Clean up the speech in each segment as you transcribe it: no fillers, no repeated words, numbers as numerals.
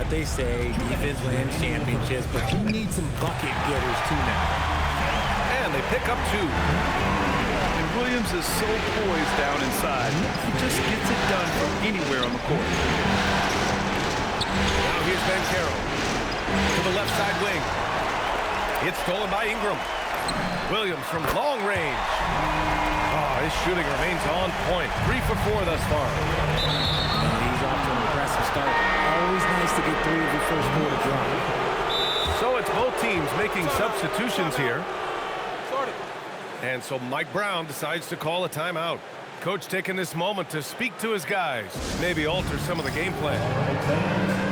what they say, defense wins championships, but you need some bucket getters too now. And they pick up 2. And Williams is so poised down inside. He just gets it done from anywhere on the court. Now here's Banchero to the left side wing. It's stolen by Ingram. Williams from long range. Oh, his shooting remains on point. 3 for 4 thus far. And he's off to an impressive start. Always nice to get 3 of your first 4 to drop. So it's both teams making substitutions here. And so Mike Brown decides to call a timeout. Coach taking this moment to speak to his guys. Maybe alter some of the game plan.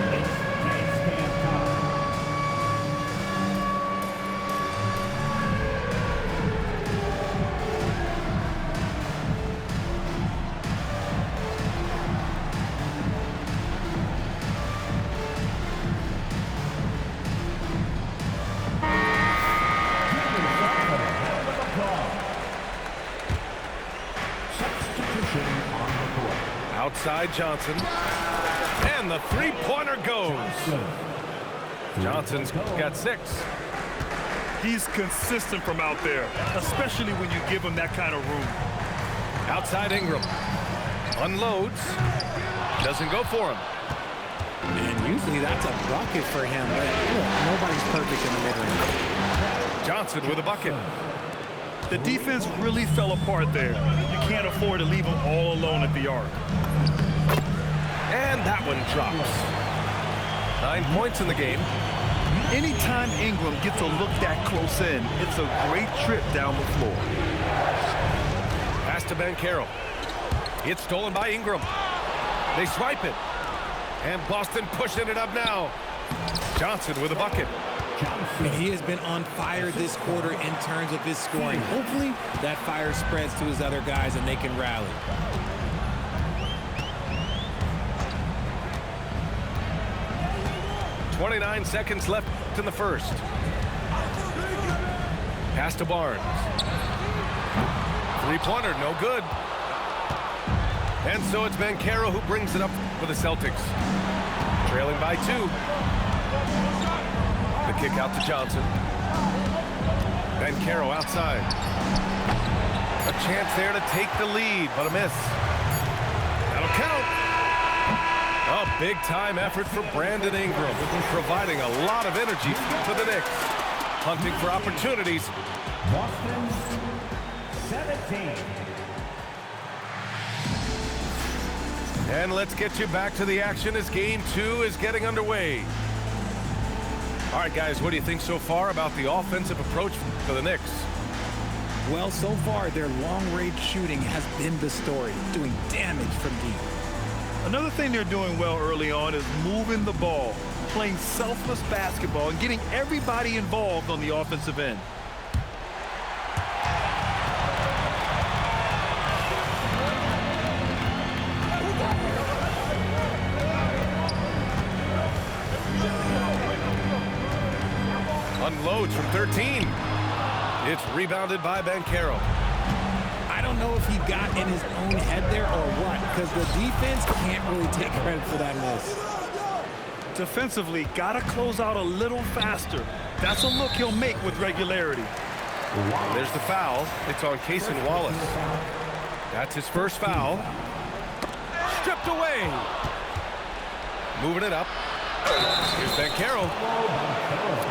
Outside Johnson. And the three-pointer goes. Johnson's got 6. He's consistent from out there, especially when you give him that kind of room. Outside Ingram. Unloads. Doesn't go for him. And usually that's a bucket for him, but look, nobody's perfect in the mid-range. Johnson with a bucket. The defense really fell apart there. You can't afford to leave them all alone at the arc. And that one drops. 9 points in the game. Anytime Ingram gets a look that close in, it's a great trip down the floor. Pass to Banchero. It's stolen by Ingram. They swipe it. And Boston pushing it up now. Johnson with a bucket. He has been on fire this quarter in terms of his scoring. Hopefully that fire spreads to his other guys and they can rally. .29 seconds left in the first. Pass to Barnes. Three-pointer, no good. And so it's Banchero who brings it up for the Celtics. Trailing by 2. The kick out to Johnson. Banchero outside. A chance there to take the lead, but a miss. That'll count. A big-time effort for Brandon Ingram, providing a lot of energy to the Knicks. Hunting for opportunities. Boston 17. And let's get you back to the action as Game 2 is getting underway. All right, guys, what do you think so far about the offensive approach for the Knicks? Well, so far, their long-range shooting has been the story, doing damage from deep. Another thing they're doing well early on is moving the ball, playing selfless basketball, and getting everybody involved on the offensive end. Unloads from 13. It's rebounded by Banchero. I don't know if he got in his own head there or what, because the defense can't really take credit for that miss. Defensively, gotta close out a little faster. That's a look he'll make with regularity. There's the foul. It's on Cason Wallace. That's his first foul. Stripped away. Moving it up. Here's Banchero.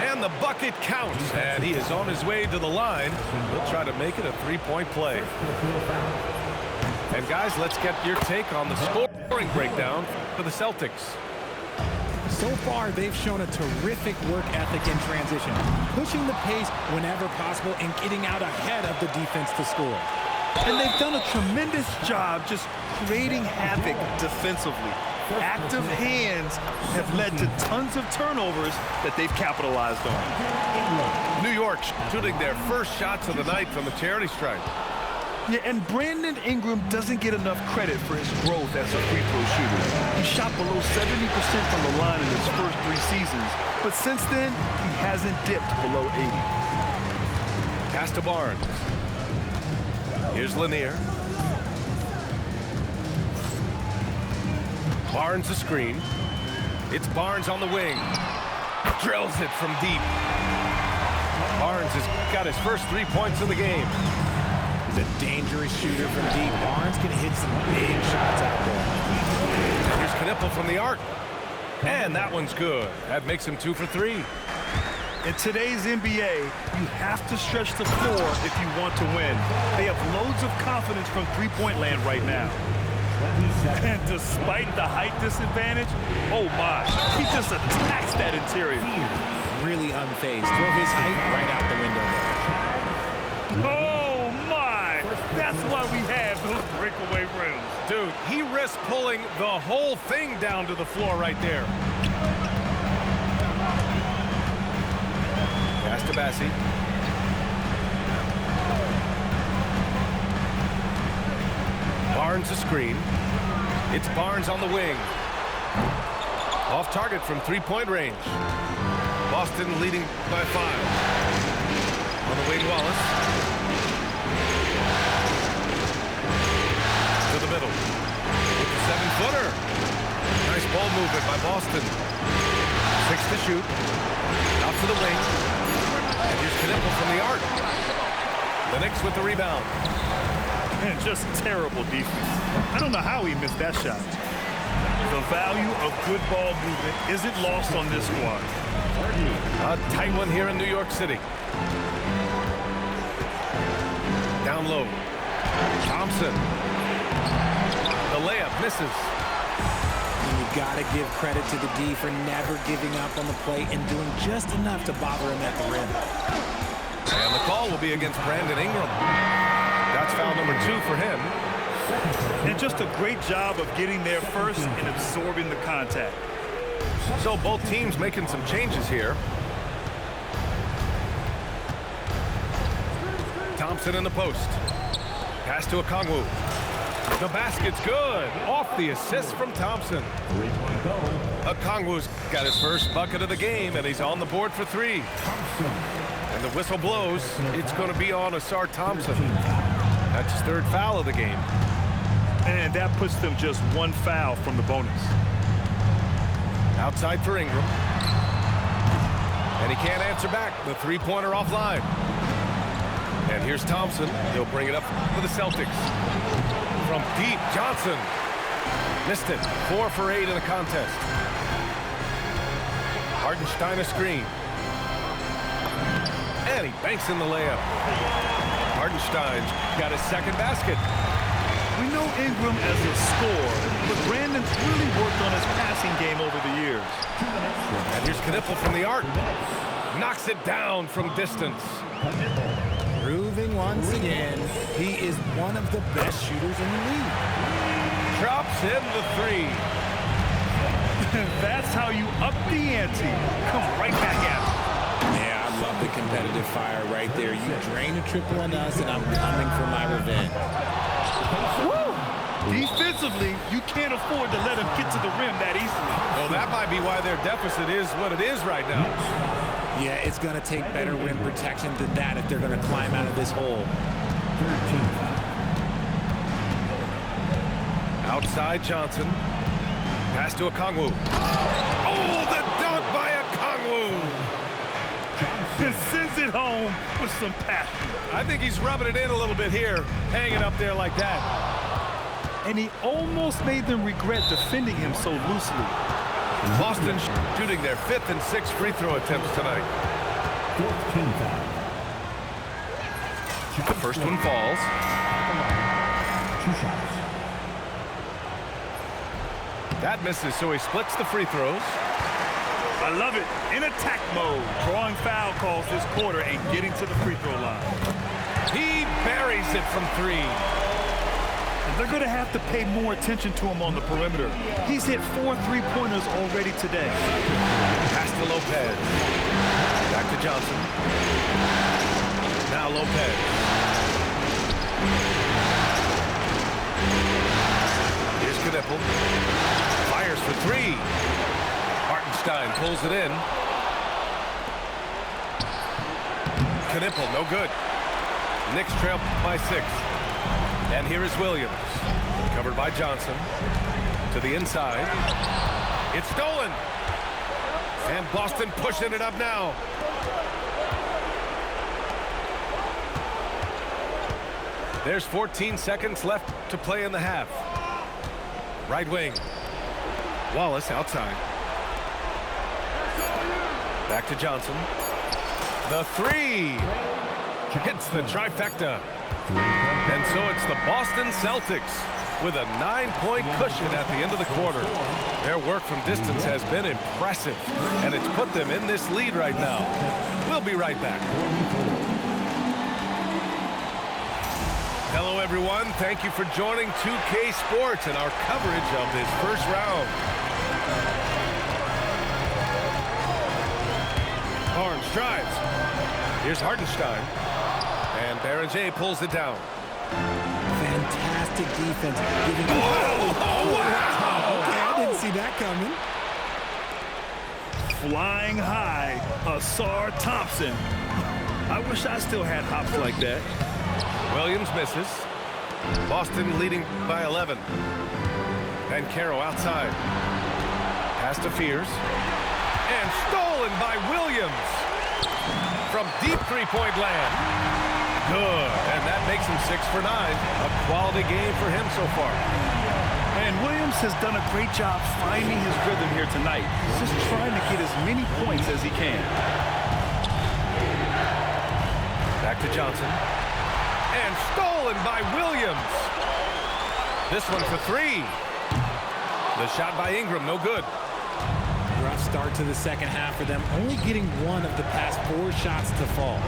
And the bucket counts. And he is on his way to the line. He'll try to make it a three-point play. And guys, let's get your take on the scoring breakdown for the Celtics. So far, they've shown a terrific work ethic in transition, pushing the pace whenever possible and getting out ahead of the defense to score. And they've done a tremendous job just creating havoc defensively. Active hands have led to tons of turnovers that they've capitalized on. New York shooting their first shots of the night from the charity stripe. Yeah, and Brandon Ingram doesn't get enough credit for his growth as a free throw shooter. He shot below 70% from the line in his first 3 seasons, but since then, he hasn't dipped below 80. Pass to Barnes. Here's Lanier. Barnes a screen. It's Barnes on the wing. Drills it from deep. Barnes has got his first 3 points of the game. He's a dangerous shooter from deep. Barnes can hit some big shots out there. Here's Knipple from the arc. And that one's good. That makes him 2 for 3. In today's NBA, you have to stretch the floor if you want to win. They have loads of confidence from three-point land right now. And despite the height disadvantage, oh my, he just attacks that interior. Really unfazed. Throw his height right out the window there. Oh my, that's why we have those breakaway rims. Dude, he risks pulling the whole thing down to the floor right there. Pass to Bassi. Barnes a screen. It's Barnes on the wing. Off target from three-point range. Boston leading by 5. On the wing, Wallace. To the middle. With the 7-footer. Nice ball movement by Boston. 6 to shoot. Out to the wing. And here's Knipple from the arc. The Knicks with the rebound. Man, just terrible defense. I don't know how he missed that shot. The value of good ball movement isn't lost on this squad. A tight one here in New York City. Down low. Thompson. The layup misses. And you got to give credit to the D for never giving up on the play and doing just enough to bother him at the rim. And the call will be against Brandon Ingram. That's foul number 2 for him. And just a great job of getting there first and absorbing the contact. So both teams making some changes here. Thompson in the post. Pass to Okongwu. The basket's good. Off the assist from Thompson. Okongwu's got his first bucket of the game, and he's on the board for 3. And the whistle blows. It's going to be on Ausar Thompson. That's his 3rd foul of the game. And that puts them just 1 foul from the bonus. Outside for Ingram. And he can't answer back. The three-pointer offline. And here's Thompson. He'll bring it up for the Celtics. From deep, Johnson. Missed it. 4 for 8 in the contest. Hartenstein a screen. And he banks in the layup. Hartenstein's got his 2nd basket. We know Ingram as a scorer, but Brandon's really worked on his passing game over the years. And here's Knipple from the arc. Knocks it down from distance. Proving once again, he is one of the best shooters in the league. Drops in the 3. That's how you up the ante. Come right back at it. Yeah, I love the competitive fire right there. You drain a triple on us, and I'm coming for my revenge. Woo! Defensively, you can't afford to let him get to the rim that easily. Well, that might be why their deficit is what it is right now. Yeah, it's going to take better rim protection than that if they're going to climb out of this hole. Outside Johnson. Pass to Okongwu. Oh, the dunk by Okongwu! And sends it home with some passion. I think he's rubbing it in a little bit here, hanging up there like that. And he almost made them regret defending him so loosely. Boston shooting their 5th and 6th free throw attempts tonight. The first one falls. That misses, so he splits the free throws. I love it. In attack mode, drawing foul calls this quarter and getting to the free throw line. He buries it from 3. And they're going to have to pay more attention to him on the perimeter. He's hit 4 3-pointers already today. Pass to Lopez. Back to Johnson. Now Lopez. Here's Knipple. Fires for 3. Hartenstein pulls it in. Knipple, no good. Knicks trail by 6. And here is Williams. Covered by Johnson. To the inside. It's stolen. And Boston pushing it up now. There's 14 seconds left to play in the half. Right wing. Wallace outside. Back to Johnson. The three. Hits the trifecta. And so it's the Boston Celtics with a 9-point cushion at the end of the quarter. Their work from distance has been impressive, and it's put them in this lead right now. We'll be right back. Hello, everyone. Thank you for joining 2K Sports and our coverage of this first round. Barnes drives. Here's Hartenstein. And Berenger pulls it down. Fantastic defense. Giving wow! Okay, I didn't see that coming. Flying high, Asar Thompson. I wish I still had hops like that. Williams misses. Boston leading by 11. And Caro outside. Pass to Fears. And stolen by Williams. From deep three-point land. Good. And that makes him 6 for 9. A quality game for him so far. And Williams has done a great job finding his rhythm here tonight. Just trying to get as many points as he can. Back to Johnson. And stolen by Williams. This one for 3. The shot by Ingram, no good. Rough start to the second half for them, only getting one of the past 4 shots to fall.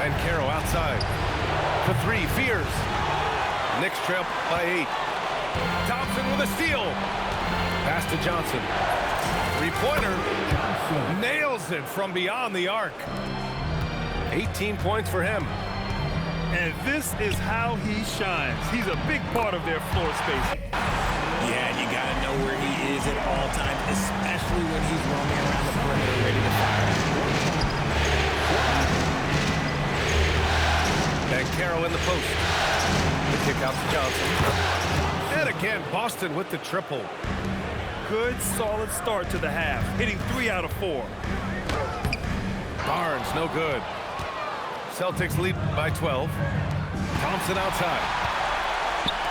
And Caro outside. For 3, Fears. Knicks trail by 8. Thompson with a steal. Pass to Johnson. Three-pointer. Nails it from beyond the arc. 18 points for him. And this is how he shines. He's a big part of their floor space. Yeah, you got to know where he is at all times, especially when he's roaming around the perimeter ready to fire. And Caro in the post. The kick out to Johnson. And again, Boston with the triple. Good, solid start to the half, hitting 3 out of 4. Barnes, no good. Celtics lead by 12. Thompson outside.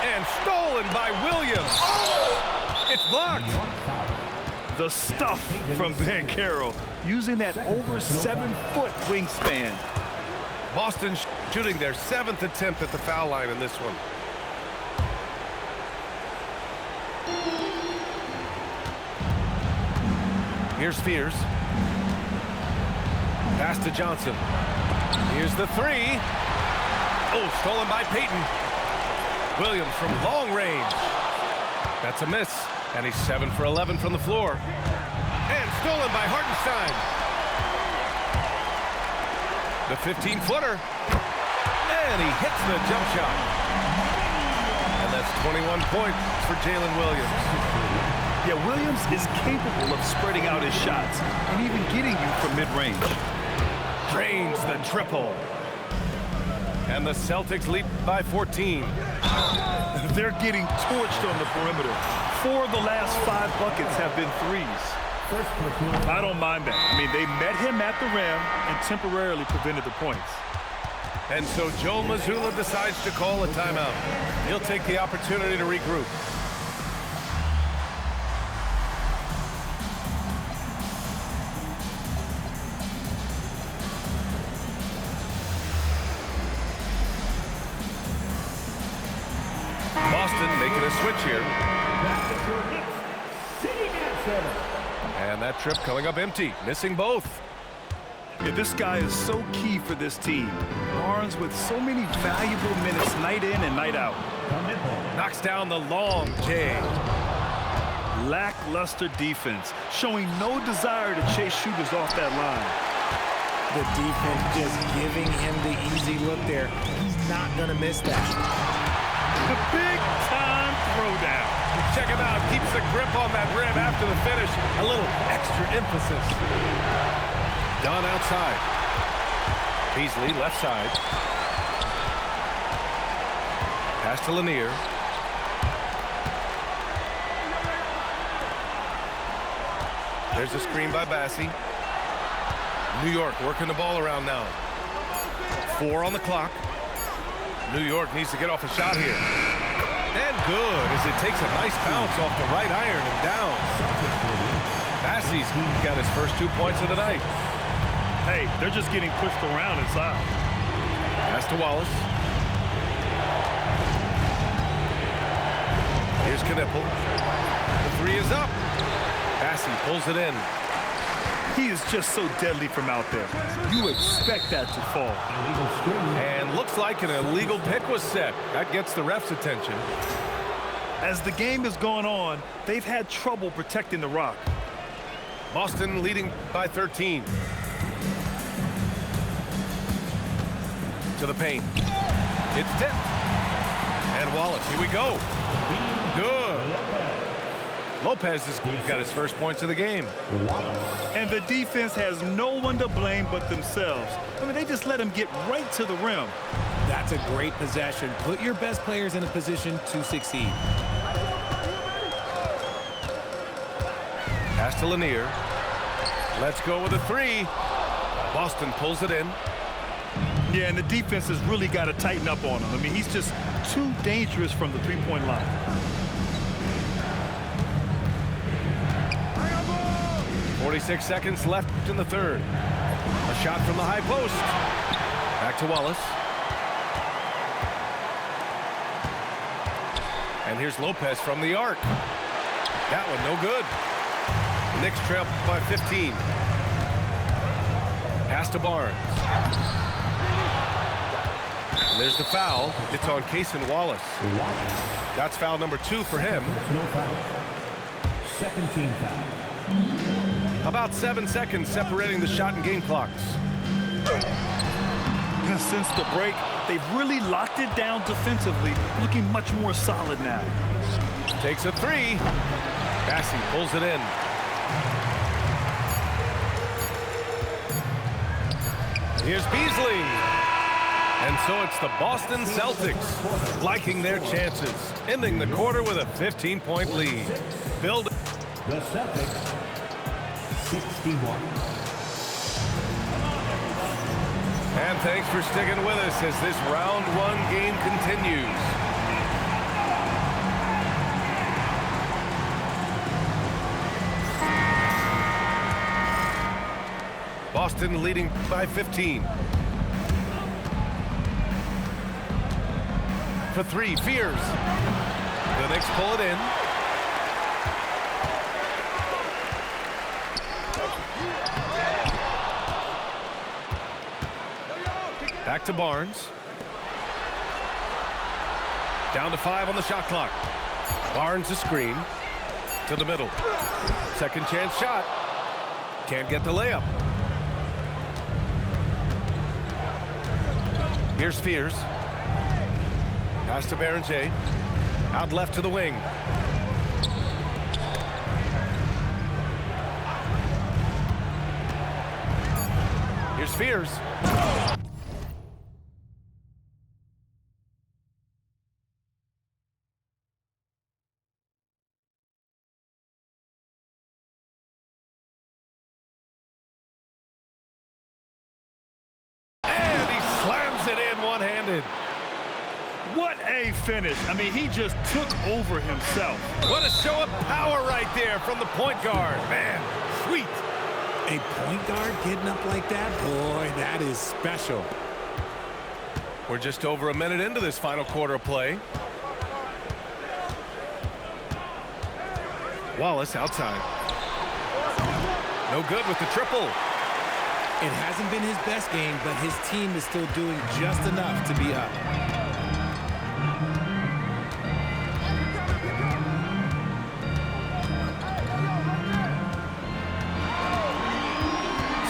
And stolen by Williams. Oh! It's blocked. The stuff from Banchero, using that over 7-foot wingspan. Boston shooting their 7th attempt at the foul line in this one. Here's Fears. Pass to Johnson. Here's the 3. Oh, stolen by Payton. Williams from long range. That's a miss. And he's 7 for 11 from the floor. And stolen by Hartenstein. The 15-footer. And he hits the jump shot. And that's 21 points for Jalen Williams. Yeah, Williams is capable of spreading out his shots and even getting you from mid-range. Drains the triple. And the Celtics lead by 14. They're getting torched on the perimeter. 4 of the last 5 buckets have been threes. I don't mind that. I mean, they met him at the rim and temporarily prevented the points. And so Joe Mazzulla decides to call a timeout. He'll take the opportunity to regroup. Boston making a switch here. And that trip coming up empty, missing both. Yeah, this guy is so key for this team. Barnes with so many valuable minutes night in and night out. Knocks down the long J. Lackluster defense, showing no desire to chase shooters off that line. The defense just giving him the easy look there. He's not going to miss that. The big-time throwdown. Check him out. Keeps the grip on that rim after the finish. A little extra emphasis. Dunn outside. Beasley left side. Pass to Lanier. There's a screen by Bassi. New York working the ball around now. 4 on the clock. New York needs to get off a shot here. And good, as it takes a nice bounce off the right iron and down. Bassi's got his first 2 points of the night. Hey, they're just getting pushed around inside. Pass to Wallace. Here's Knipple. The 3 is up. Bassi pulls it in. He is just so deadly from out there. You expect that to fall. And looks like an illegal pick was set. That gets the ref's attention. As the game has gone on, they've had trouble protecting the rock. Boston leading by 13. To the paint. It's tipped. And Wallace, here we go. Good. Lopez has got his first points of the game. And the defense has no one to blame but themselves. I mean, they just let him get right to the rim. That's a great possession. Put your best players in a position to succeed. Pass to Lanier. Let's go with a 3. Boston pulls it in. Yeah, and the defense has really got to tighten up on him. I mean, he's just too dangerous from the three-point line. .46 seconds left in the third. A shot from the high post. Back to Wallace. And here's Lopez from the arc. That one no good. Knicks trail by 15. Pass to Barnes. And there's the foul. It's on Cason Wallace. That's foul number 2 for him. No foul. Second team foul. About 7 seconds separating the shot and game clocks. Since the break, they've really locked it down defensively, looking much more solid now. Takes a 3. Bassi pulls it in. Here's Beasley. And so it's the Boston Celtics liking their chances, ending the quarter with a 15-point lead. Build. The Celtics, 61. And thanks for sticking with us as this round 1 game continues. Boston leading by 15. For 3, Fears. The Knicks pull it in. Back to Barnes. Down to 5 on the shot clock. Barnes a screen. To the middle. Second chance shot. Can't get the layup. Here's Fears. Pass to Berenger. Out left to the wing. Here's Fears. And he slams it in one-handed. What a finish. I mean, he just took over himself. What a show of power right there from the point guard. Man, sweet. A point guard getting up like that? Boy, that is special. We're just over a minute into this final quarter of play. Wallace outside. No good with the triple. It hasn't been his best game, but his team is still doing just enough to be up.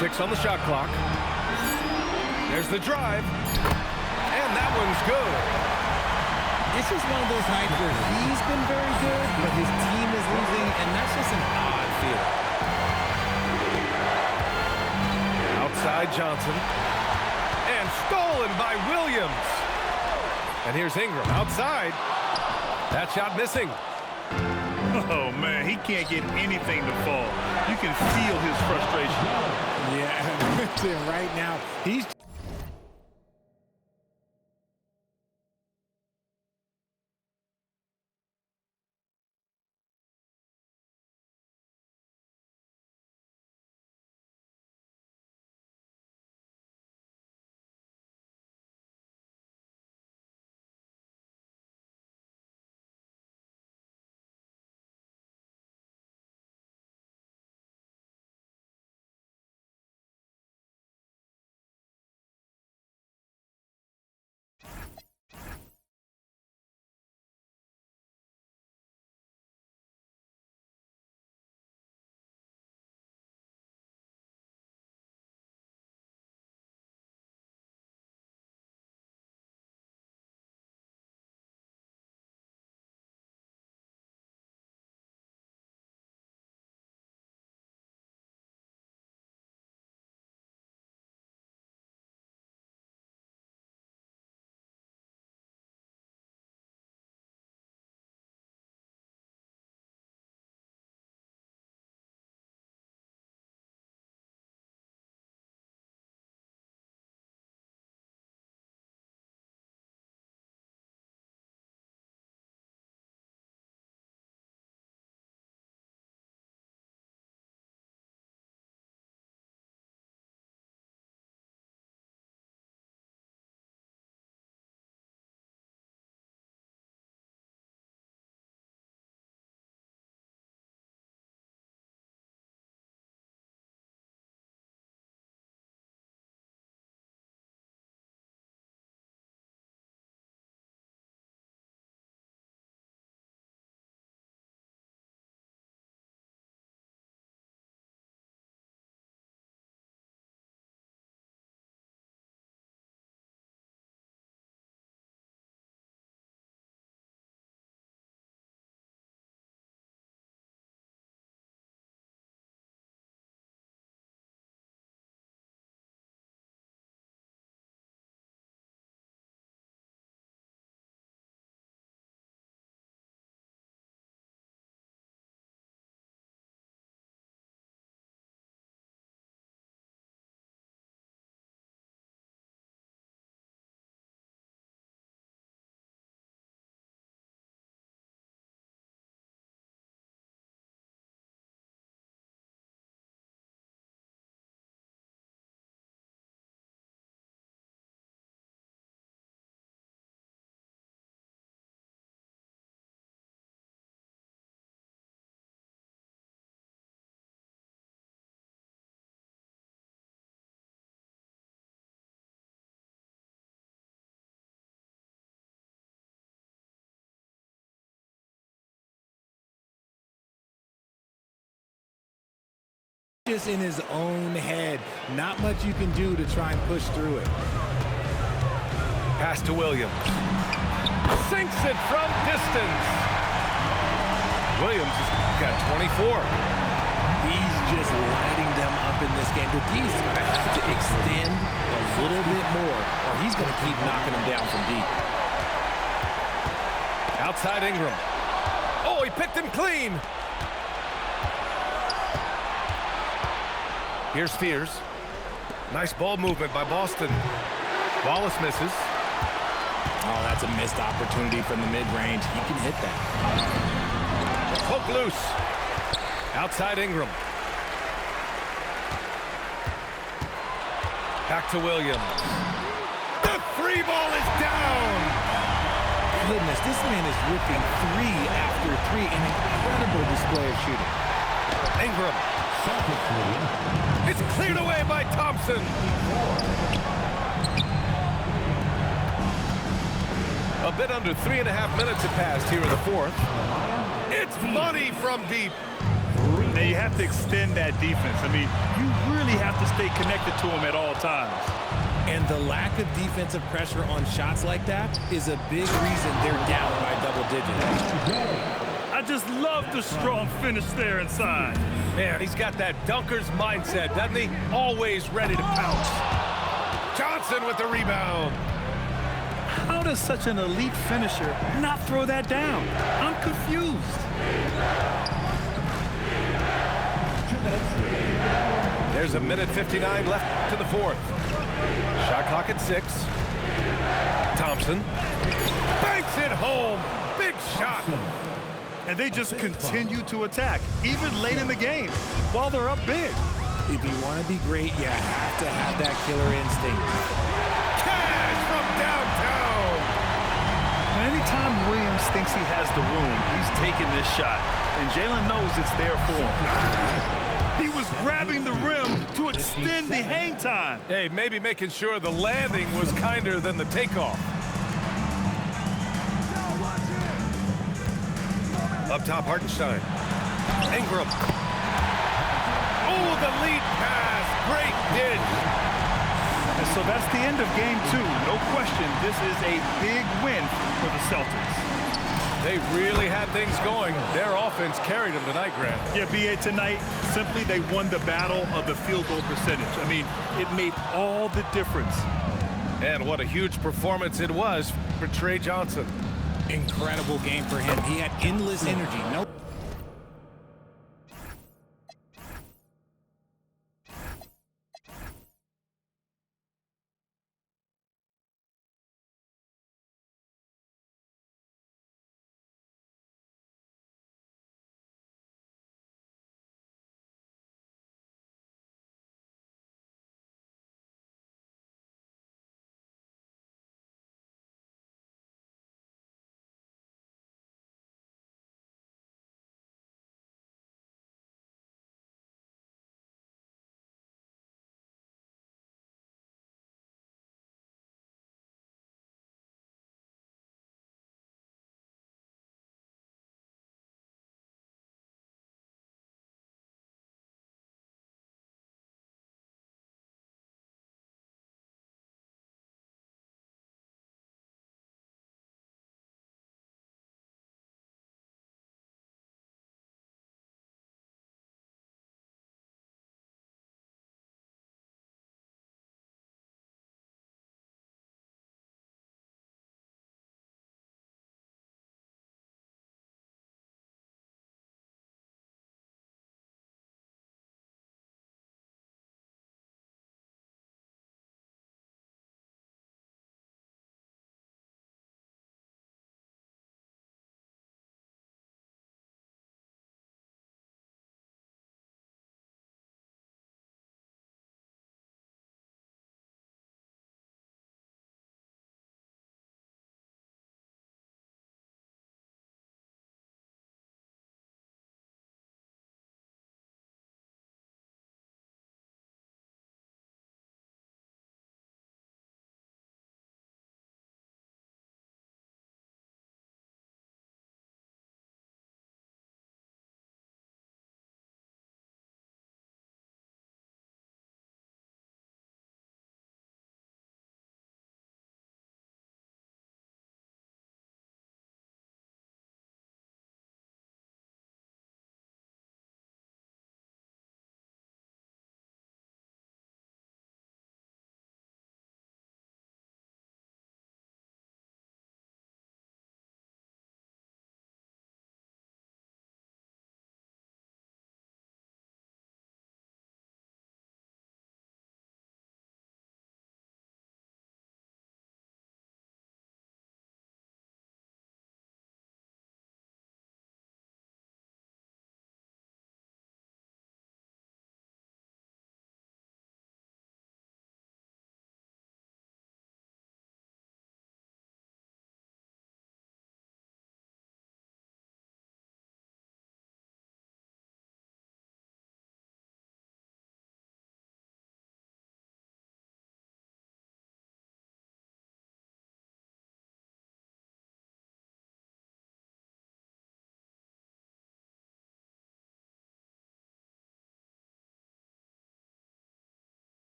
Six on the shot clock. There's the drive. And that one's good. It's just one of those nights where he's been very good, but his team is losing, and that's just an odd feeling. Outside Johnson. And stolen by Williams. And here's Ingram outside. That shot missing. Oh, man, he can't get anything to fall. You can feel his frustration. Yeah, right now, he's... just in his own head. Not much you can do to try and push through it. Pass to Williams. Sinks it from distance. Williams has got 24. He's just lighting them up in this game. But he's going to have to extend a little bit more, or he's going to keep knocking them down from deep. Outside Ingram. Oh, he picked him clean. Here's Spears. Nice ball movement by Boston. Wallace misses. Oh, that's a missed opportunity from the mid-range. He can hit that. Poke loose. Outside Ingram. Back to Williams. The free ball is down. Goodness, this man is ripping 3 after 3. An incredible display of shooting. Ingram. It's cleared away by Thompson. A bit under 3.5 minutes have passed here in the fourth. It's money from deep. Now you have to extend that defense. I mean, you really have to stay connected to him at all times. And the lack of defensive pressure on shots like that is a big reason they're down by double digits. I just love the strong finish there inside. Man, he's got that dunker's mindset, doesn't he? Always ready to pounce. Johnson with the rebound. How does such an elite finisher not throw that down? I'm confused. 2 minutes. There's a minute 59 left to the fourth. Shot clock at 6. Thompson banks it home. Big shot. And they just continue to attack, even late in the game, while they're up big. If you want to be great, you have to have that killer instinct. Cash from downtown. Anytime Williams thinks he has the room, he's taking this shot. And Jalen knows it's there for him. He was grabbing the rim to extend the hang time. Hey, maybe making sure the landing was kinder than the takeoff. Up top, Hartenstein. Ingram. Oh, the lead pass. Great dish. And so that's the end of game 2. No question, this is a big win for the Celtics. They really had things going. Their offense carried them tonight, Grant. Yeah, B.A., tonight, simply they won the battle of the field goal percentage. I mean, it made all the difference. And what a huge performance it was for Trey Johnson. Incredible game for him. He had endless energy. No